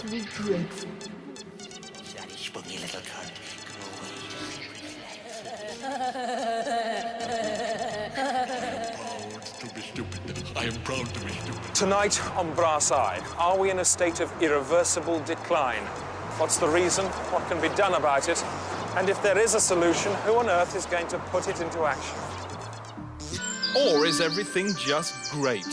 utterly dreadful. Daddy spunky little cunt. I am proud to be stupid. Tonight on Brass Eye, are we in a state of irreversible decline? What's the reason? What can be done about it? And if there is a solution, who on earth is going to put it into action? Or is everything just great?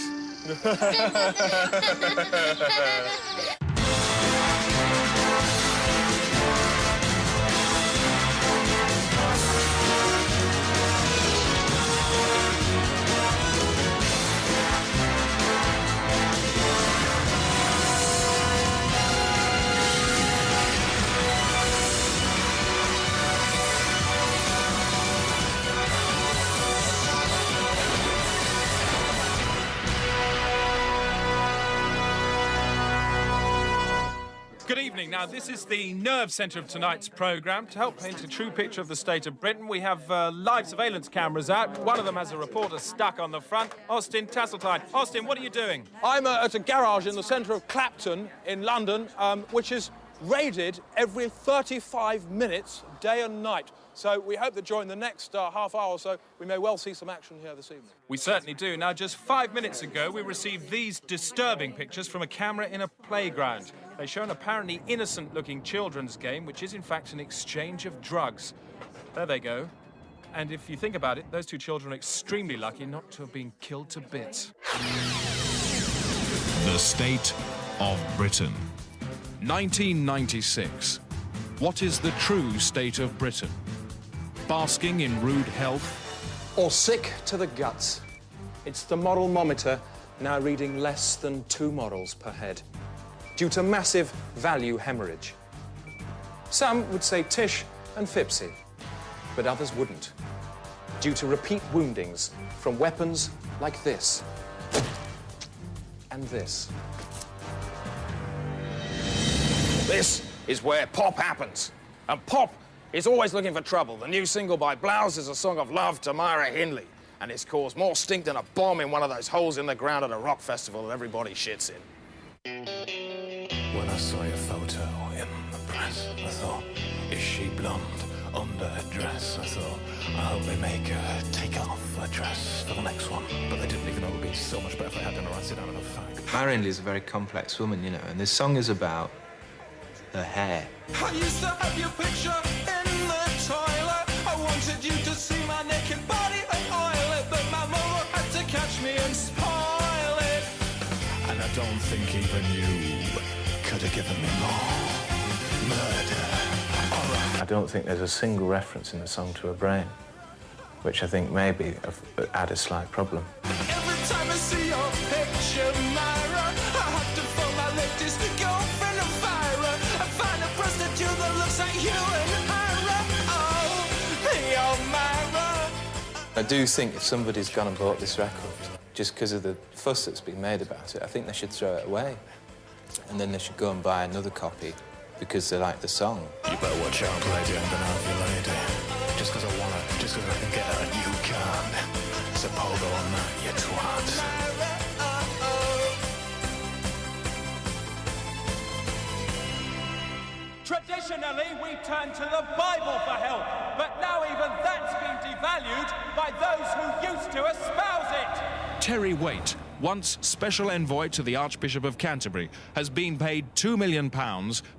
Good evening. Now, this is the nerve centre of tonight's programme. To help paint a true picture of the state of Britain, we have live surveillance cameras out. One of them has a reporter stuck on the front. Austin Tasseltine. Austin, what are you doing? I'm at a garage in the centre of Clapton in London, which is raided every 35 minutes, day and night. So we hope that during the next half hour or so, we may well see some action here this evening. We certainly do. Now, just 5 minutes ago, we received these disturbing pictures from a camera in a playground. They show an apparently innocent-looking children's game, which is, in fact, an exchange of drugs. There they go. And if you think about it, those two children are extremely lucky not to have been killed to bits. The State of Britain. 1996. What is the true state of Britain? Basking in rude health? Or sick to the guts. It's the moral-mometer now reading less than 2 morals per head, due to massive value hemorrhage. Some would say Tish and Fipsy, but others wouldn't, due to repeat woundings from weapons like this and this. This is where pop happens. And pop is always looking for trouble. The new single by Blouse is a song of love to Myra Hindley, and it's caused more stink than a bomb in one of those holes in the ground at a rock festival that everybody shits in. When I saw your photo in the press, I thought, is she blonde under her dress? I thought, I hope they make her take off her dress for the next one. But they didn't even know it would be so much better if they had done her sit down in a fag. Myra Hindley is a very complex woman, you know, and this song is about her hair. I used to have your picture in the toilet. I wanted you to see my naked body and oil it, but my mother had to catch me and spoil it. And I don't think even you could have given me more murder. All right. I don't think there's a single reference in the song to her brain, which I think maybe add a slight problem. Every time I see your picture, Myra, I have to phone my latest girlfriend and fire her. I find a prostitute that looks like you and Myra. Oh, you're Myra. I do think if somebody's gone and bought this record, just because of the fuss that's been made about it, I think they should throw it away. And then they should go and buy another copy because they like the song. You better watch out, lady, I'm gonna have you, lady. Just because I want her, just because I can get her, and you can't. It's a pogo on that, you twat. Traditionally, we turn to the Bible for help, but now even that's been devalued by those who used to espouse it. Terry Waite, once special envoy to the Archbishop of Canterbury, has been paid £2 million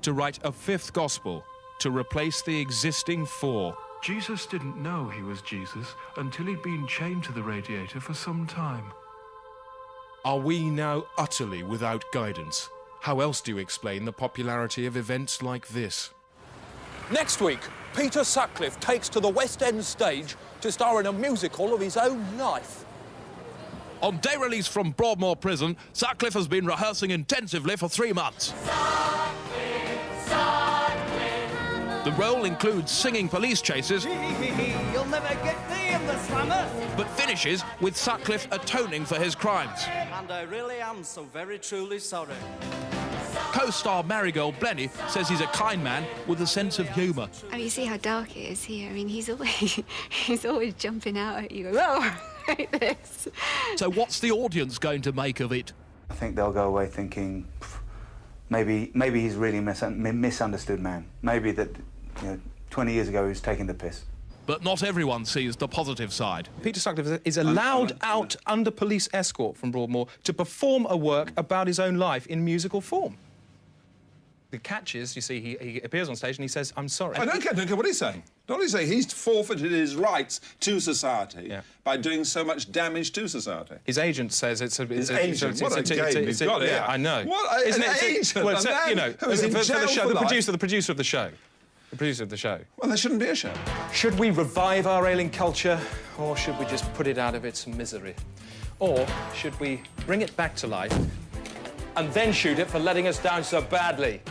to write a 5th gospel to replace the existing 4. Jesus didn't know he was Jesus until he'd been chained to the radiator for some time. Are we now utterly without guidance? How else do you explain the popularity of events like this? Next week, Peter Sutcliffe takes to the West End stage to star in a musical of his own life. On day release from Broadmoor Prison, Sutcliffe has been rehearsing intensively for 3 months. The role includes singing police chases, You'll never get me in the slammer. but finishes with Sutcliffe atoning for his crimes. And I really am so very truly sorry. Co-star Marigold Blenny says he's a kind man with a sense of humour. Oh, you see how dark it is here? I mean, he's always jumping out at you. Oh, like this. So what's the audience going to make of it? I think they'll go away thinking, Maybe he's really a misunderstood man. Maybe that, 20 years ago he was taking the piss. But not everyone sees the positive side. Peter Sutcliffe is allowed out under police escort from Broadmoor to perform a work about his own life in musical form. The catch is, you see, he appears on stage and he says, "I'm sorry." I don't care what he's saying. Don't he's saying he's forfeited his rights to society by doing so much damage to society. His agent says it's a... His agent? What a game he's got here. Yeah, I know. What Isn't an it? agent? Well, a man who is in jail for the life. producer of the show. The producer of the show. Well, there shouldn't be a show. Should we revive our ailing culture, or should we just put it out of its misery? Or should we bring it back to life and then shoot it for letting us down so badly?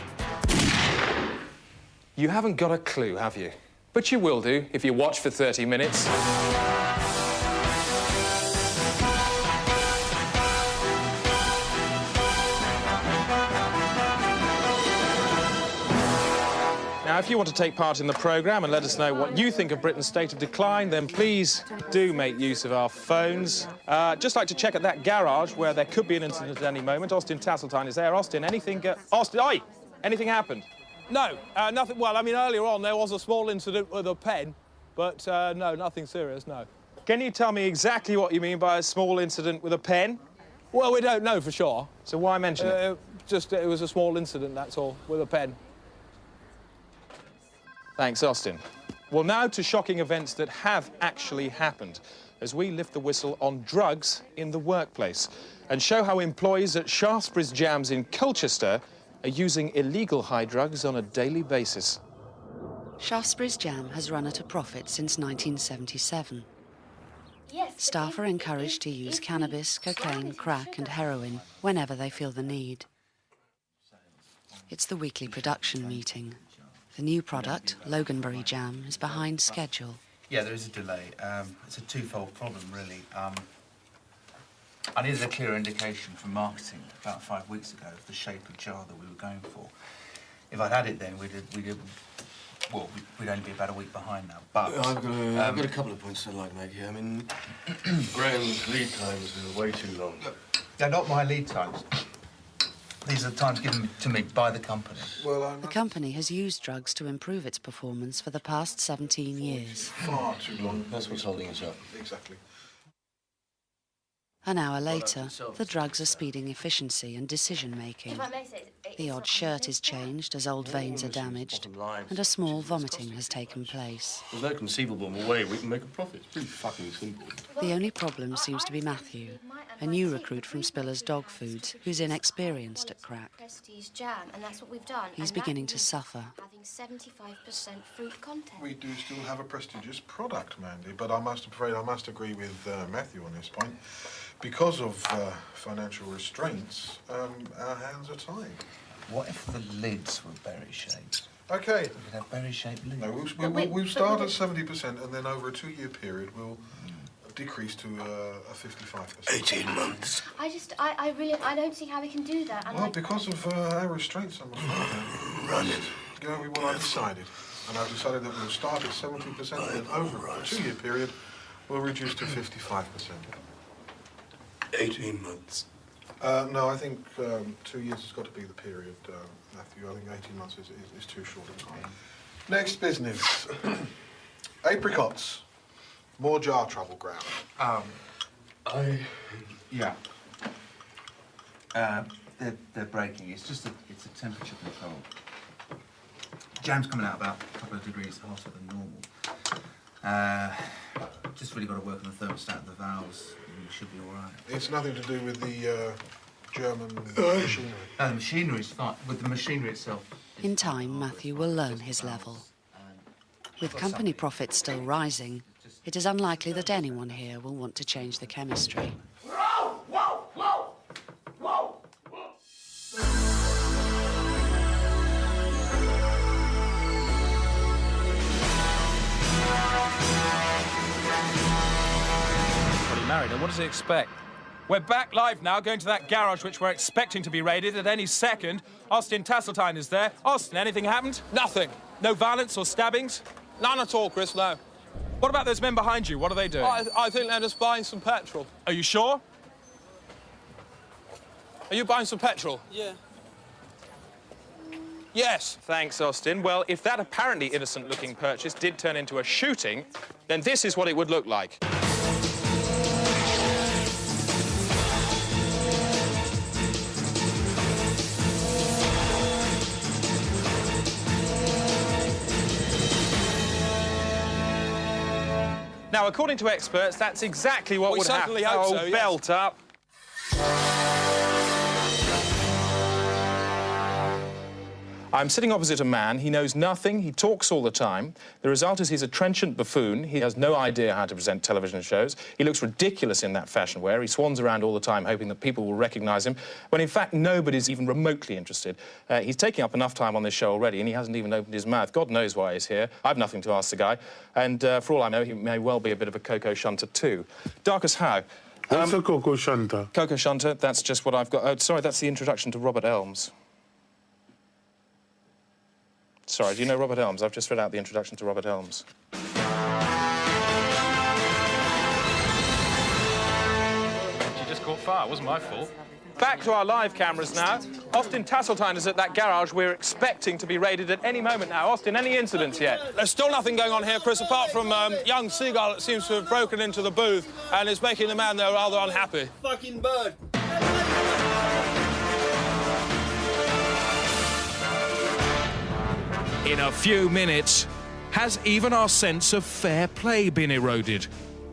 You haven't got a clue, have you? But you will do if you watch for 30 minutes. Now, if you want to take part in the programme and let us know what you think of Britain's state of decline, then please do make use of our phones. Just like to check at that garage where there could be an incident at any moment. Austin Tasseltine is there. Austin, anything... Austin, oi! Anything happened? No, nothing. Well, I mean, earlier on there was a small incident with a pen, but no, nothing serious, no. Can you tell me exactly what you mean by a small incident with a pen? Well, we don't know for sure. So why mention it? Just, it was a small incident, that's all, with a pen. Thanks, Austin. Well, now to shocking events that have actually happened, as we lift the whistle on drugs in the workplace and show how employees at Shaftesbury's Jams in Colchester are using illegal high drugs on a daily basis. Shaftesbury's Jam has run at a profit since 1977. Staff are encouraged to use cannabis, cocaine, crack and heroin whenever they feel the need. It's the weekly production meeting. The new product, Loganberry Jam, is behind schedule. Yeah, there is a delay. It's a twofold problem, really. I needed a clearer indication from marketing about 5 weeks ago of the shape of jar that we were going for. If I'd had it then, we'd only be about a week behind now. But I've got a couple of points I'd like to make here. I mean, Graham's lead times are way too long. They're not my lead times. These are the times given to me by the company. The company has used drugs to improve its performance for the past 17 years. Far too long. That's what's holding us up. Exactly. An hour later, the drugs are speeding efficiency and decision-making. The odd shirt is changed as old veins are damaged, and a small vomiting has taken place. There's no conceivable way we can make a profit. It's pretty fucking simple. The only problem seems to be Matthew, a new recruit from Spiller's Dog Foods, who's inexperienced at crack. Prestige jam, and that's what we've done. He's beginning to suffer. Having 75% fruit content. We do still have a prestigious product, Mandy, but I must agree with Matthew on this point. Because of financial restraints, our hands are tied. What if the lids were berry-shaped? Okay. We could have berry-shaped lids. No, we'll start at 70%, and then over a 2-year period, we'll decrease to a 55%. 18 months. I don't see how we can do that. Well, because of our restraints, I'm afraid. Run it. Going with what I decided. And I've decided that we'll start at 70%, and then over a 2-year period, we'll reduce to 55%. 18 months. No, I think 2 years has got to be the period, Matthew. I think 18 months is too short a time. Next business. Apricots. More jar trouble, Graham. Yeah. They're breaking. It's just it's a temperature control. Jam's coming out about a couple of degrees hotter than normal. Just really got to work on the thermostat of the valves. We should be all right. It's nothing to do with the German machinery. No, the machinery's fine. With the machinery itself. In time, Matthew will learn his level. With company profits still rising, it is unlikely that anyone here will want to change the chemistry. Married, and what does he expect? We're back live now, going to that garage which we're expecting to be raided at any second. Austin Tasseltine is there. Austin, anything happened? Nothing. No violence or stabbings? None at all, Chris, no. What about those men behind you? What are they doing? I think they're just buying some petrol. Are you sure? Are you buying some petrol? Yeah. Yes. Thanks, Austin. Well, if that apparently innocent-looking purchase did turn into a shooting, then this is what it would look like. Now, according to experts, that's exactly what would happen. We certainly hope so, yes. Belt up. I'm sitting opposite a man. He knows nothing. He talks all the time. The result is he's a trenchant buffoon. He has no idea how to present television shows. He looks ridiculous in that fashion wear. He swans around all the time hoping that people will recognise him, when in fact nobody's even remotely interested. He's taking up enough time on this show already, and he hasn't even opened his mouth. God knows why he's here. I've nothing to ask the guy. And for all I know, he may well be a bit of a Coco Shunter too. Darcus Howe. What's a Coco Shunter? Coco Shunter, that's just what I've got. Oh, sorry, that's the introduction to Robert Elms. Sorry, do you know Robert Elms? I've just read out the introduction to Robert Elms. You just caught fire, it wasn't my fault. Back to our live cameras now. Austin Tasseltine is at that garage we're expecting to be raided at any moment now. Austin, any incidents yet? There's still nothing going on here, Chris, apart from young Seagull that seems to have broken into the booth and is making the man there rather unhappy. Fucking bird. In a few minutes, has even our sense of fair play been eroded?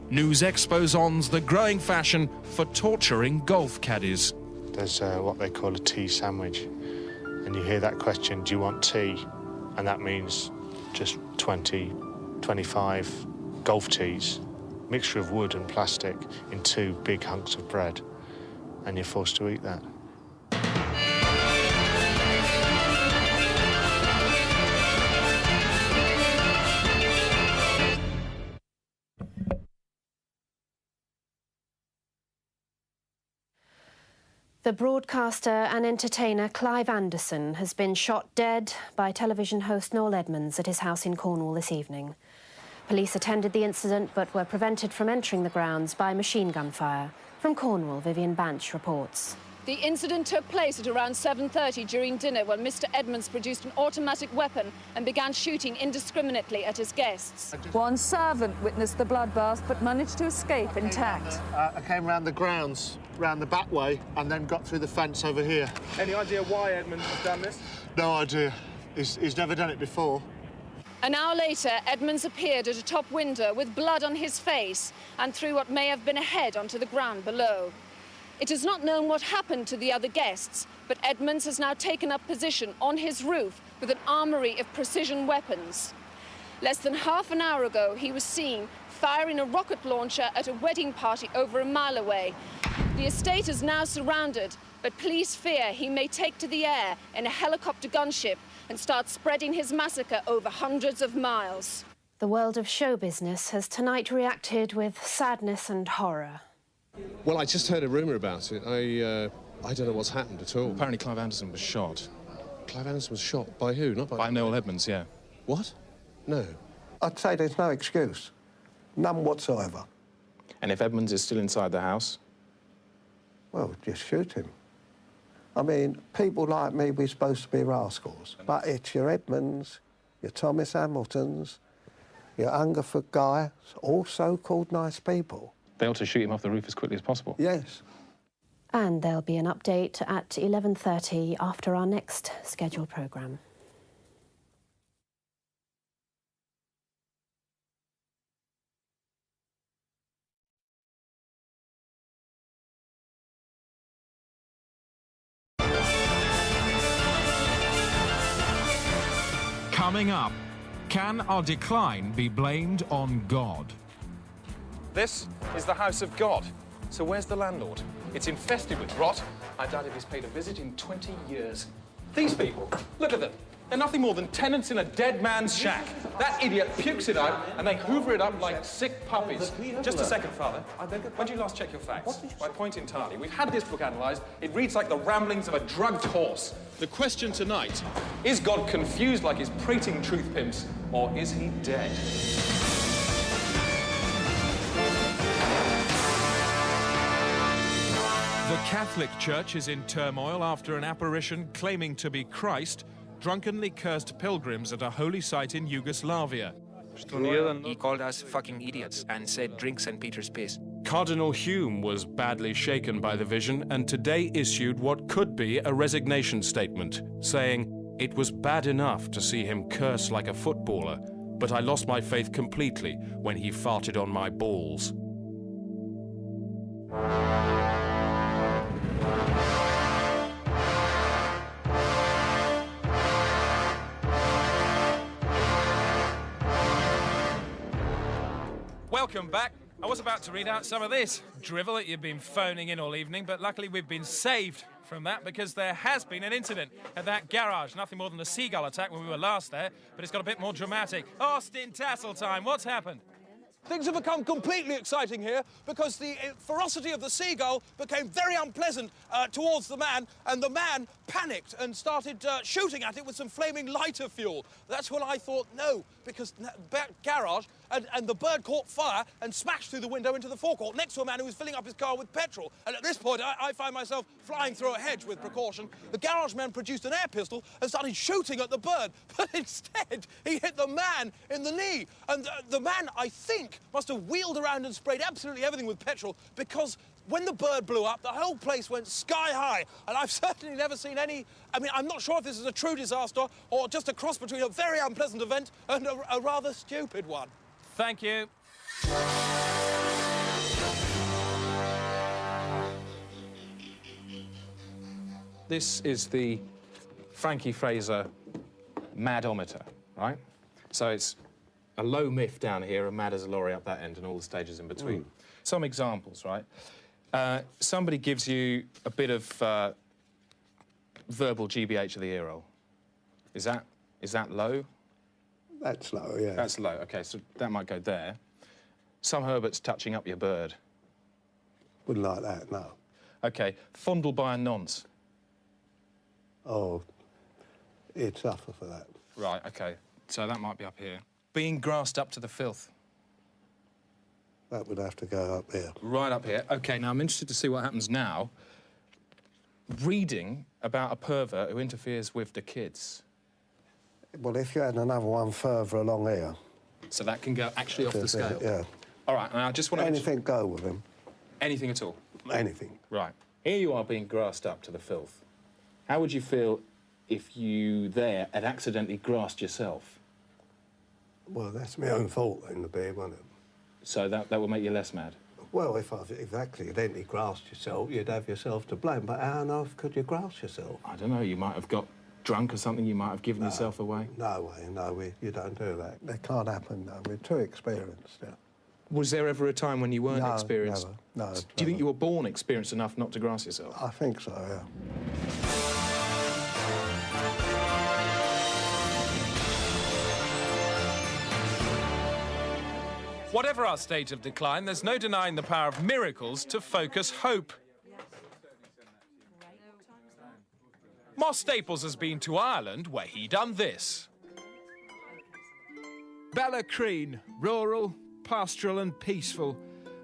News exposes the growing fashion for torturing golf caddies. There's what they call a tea sandwich. And you hear that question, do you want tea? And that means just 20, 25 golf teas, mixture of wood and plastic in 2 big hunks of bread. And you're forced to eat that. The broadcaster and entertainer Clive Anderson has been shot dead by television host Noel Edmonds at his house in Cornwall this evening. Police attended the incident but were prevented from entering the grounds by machine gun fire. From Cornwall, Vivian Banch reports. The incident took place at around 7:30 during dinner when Mr. Edmonds produced an automatic weapon and began shooting indiscriminately at his guests. One servant witnessed the bloodbath but managed to escape intact. I came round the grounds, round the back way, and then got through the fence over here. Any idea why Edmonds has done this? No idea. He's never done it before. An hour later, Edmonds appeared at a top window with blood on his face and threw what may have been a head onto the ground below. It is not known what happened to the other guests, but Edmonds has now taken up position on his roof with an armoury of precision weapons. Less than half an hour ago, he was seen firing a rocket launcher at a wedding party over a mile away. The estate is now surrounded, but police fear he may take to the air in a helicopter gunship and start spreading his massacre over hundreds of miles. The world of show business has tonight reacted with sadness and horror. Well, I just heard a rumour about it. I don't know what's happened at all. Apparently Clive Anderson was shot. Clive Anderson was shot? By who? Not by... By Noel Edmonds, yeah. What? No. I'd say there's no excuse. None whatsoever. And if Edmonds is still inside the house? Well, just shoot him. I mean, people like me, we're supposed to be rascals. But it's your Edmonds, your Thomas Hamiltons, your Hungerford guys, all so-called nice people. They ought to shoot him off the roof as quickly as possible. Yes. And there'll be an update at 11:30 after our next scheduled programme. Coming up, can our decline be blamed on God? This is the house of God. So where's the landlord? It's infested with rot. I doubt if he's paid a visit in 20 years. These people, look at them. They're nothing more than tenants in a dead man's shack. That idiot pukes it out and they hoover it up like sick puppies. Just a second, Father. When did you last check your facts? My point entirely. We've had this book analysed. It reads like the ramblings of a drugged horse. The question tonight, is God confused like his prating truth pimps, or is he dead? The Catholic Church is in turmoil after an apparition claiming to be Christ drunkenly cursed pilgrims at a holy site in Yugoslavia. He called us fucking idiots and said drink St. Peter's piss. Cardinal Hume was badly shaken by the vision and today issued what could be a resignation statement, saying, "It was bad enough to see him curse like a footballer, but I lost my faith completely when he farted on my balls." Welcome back. I was about to read out some of this drivel that you've been phoning in all evening, but luckily we've been saved from that because there has been an incident at that garage. Nothing more than a seagull attack when we were last there, but it's got a bit more dramatic. Austin Tassel time. What's happened? Things have become completely exciting here because the ferocity of the seagull became very unpleasant towards the man, and the man panicked and started shooting at it with some flaming lighter fuel. That's when I thought, no, because back garage, and the bird caught fire and smashed through the window into the forecourt next to a man who was filling up his car with petrol. And at this point, I find myself flying through a hedge with precaution. The garage man produced an air pistol and started shooting at the bird, but instead he hit the man in the knee. And the man, I think, must have wheeled around and sprayed absolutely everything with petrol because when the bird blew up, the whole place went sky high. And I've certainly never seen any... I mean, I'm not sure if this is a true disaster or just a cross between a very unpleasant event and a rather stupid one. Thank you. This is the Frankie Fraser madometer, right? So it's a low miff down here, and mad as a lorry up that end, and all the stages in between. Some examples, right? Somebody gives you a bit of verbal GBH of the ear roll. Is that low? That's low, yeah. That's low, OK, so that might go there. Some Herbert's touching up your bird. Wouldn't like that, no. OK, fondled by a nonce. Oh, he'd suffer for that. Right, OK, so that might be up here. Being grassed up to the filth. That would have to go up here. Right up here. OK, now I'm interested to see what happens now. Reading about a pervert who interferes with the kids. Well, if you had another one further along here... So that can go actually off the scale? Yeah. All right, and I just want to... Anything go with him. Anything at all? Anything. Right. Here you are being grassed up to the filth. How would you feel if you there had accidentally grassed yourself? Well, that's my own fault in the bed, wasn't it? So that would make you less mad? Well, if I've exactly identically grassed yourself, you'd have yourself to blame. But how on earth could you grass yourself? I don't know, you might have got drunk or something, you might have given yourself away. No way, no, you don't do that. That can't happen, no. We're too experienced, yeah. Was there ever a time when you weren't experienced? Never, no. Do you think you were born experienced enough not to grass yourself? I think so, yeah. Whatever our state of decline, there's no denying the power of miracles to focus hope. Moss Staples has been to Ireland, where he done this. Ballacreen, rural, pastoral and peaceful.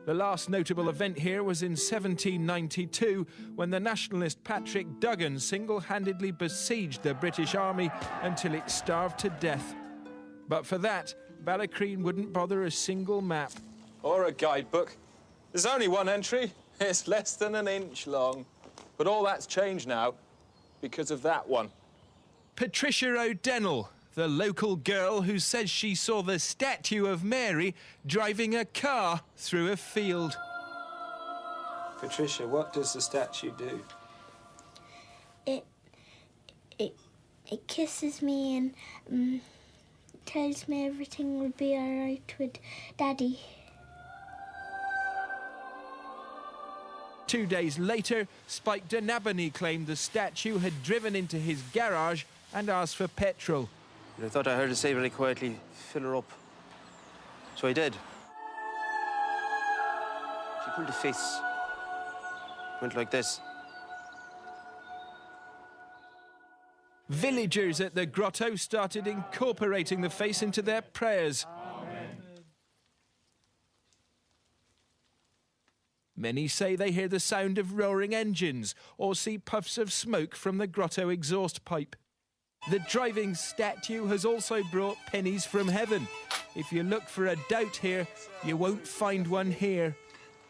The last notable event here was in 1792, when the nationalist Patrick Duggan single-handedly besieged the British Army until it starved to death. But for that, Ballacreen wouldn't bother a single map. Or a guidebook. There's only one entry. It's less than an inch long. But all that's changed now because of that one. Patricia O'Dennell, the local girl who says she saw the statue of Mary driving a car through a field. Patricia, what does the statue do? It kisses me and tells me everything will be all right with Daddy. 2 days later, Spike D'Nabony claimed the statue had driven into his garage and asked for petrol. I thought I heard her say very quietly, fill her up. So I did. She pulled a face. Went like this. Villagers at the grotto started incorporating the face into their prayers. Amen. Many say they hear the sound of roaring engines or see puffs of smoke from the grotto exhaust pipe. The driving statue has also brought pennies from heaven. If you look for a doubt here, you won't find one here.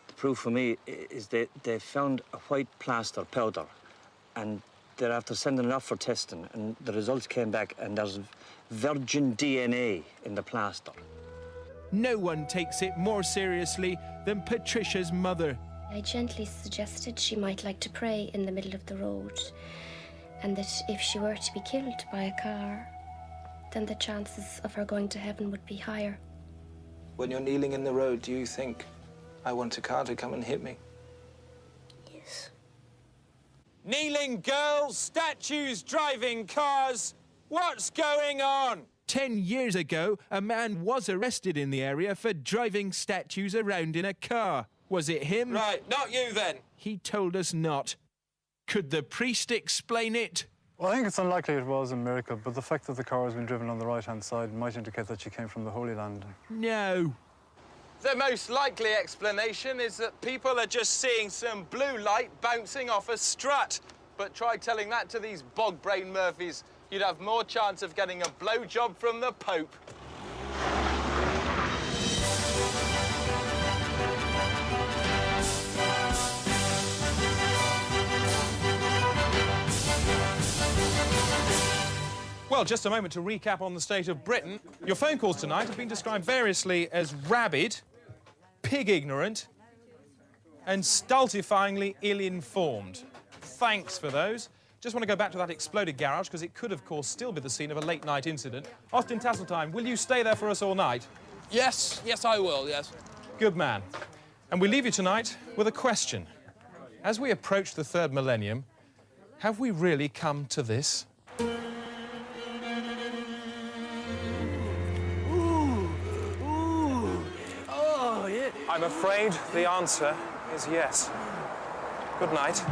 The proof for me is that they found a white plaster powder, and they're after sending it off for testing, and the results came back, and there's virgin DNA in the plaster. No one takes it more seriously than Patricia's mother. I gently suggested she might like to pray in the middle of the road, and that if she were to be killed by a car, then the chances of her going to heaven would be higher. When you're kneeling in the road, do you think, I want a car to come and hit me? Yes. Kneeling girls, statues, driving cars. What's going on? 10 years ago, a man was arrested in the area for driving statues around in a car. Was it him? Right, not you then. He told us not. Could the priest explain it? Well, I think it's unlikely it was a miracle, but the fact that the car has been driven on the right-hand side might indicate that she came from the Holy Land. No. The most likely explanation is that people are just seeing some blue light bouncing off a strut. But try telling that to these bog-brain Murphys, you'd have more chance of getting a blowjob from the Pope. Well, just a moment to recap on the state of Britain. Your phone calls tonight have been described variously as rabid, pig-ignorant, and stultifyingly ill-informed. Thanks for those. Just want to go back to that exploded garage, because it could, of course, still be the scene of a late-night incident. Austin Tasseltine, will you stay there for us all night? Yes, I will, yes. Good man. And we leave you tonight with a question. As we approach the third millennium, have we really come to this? I'm afraid the answer is yes. Good night.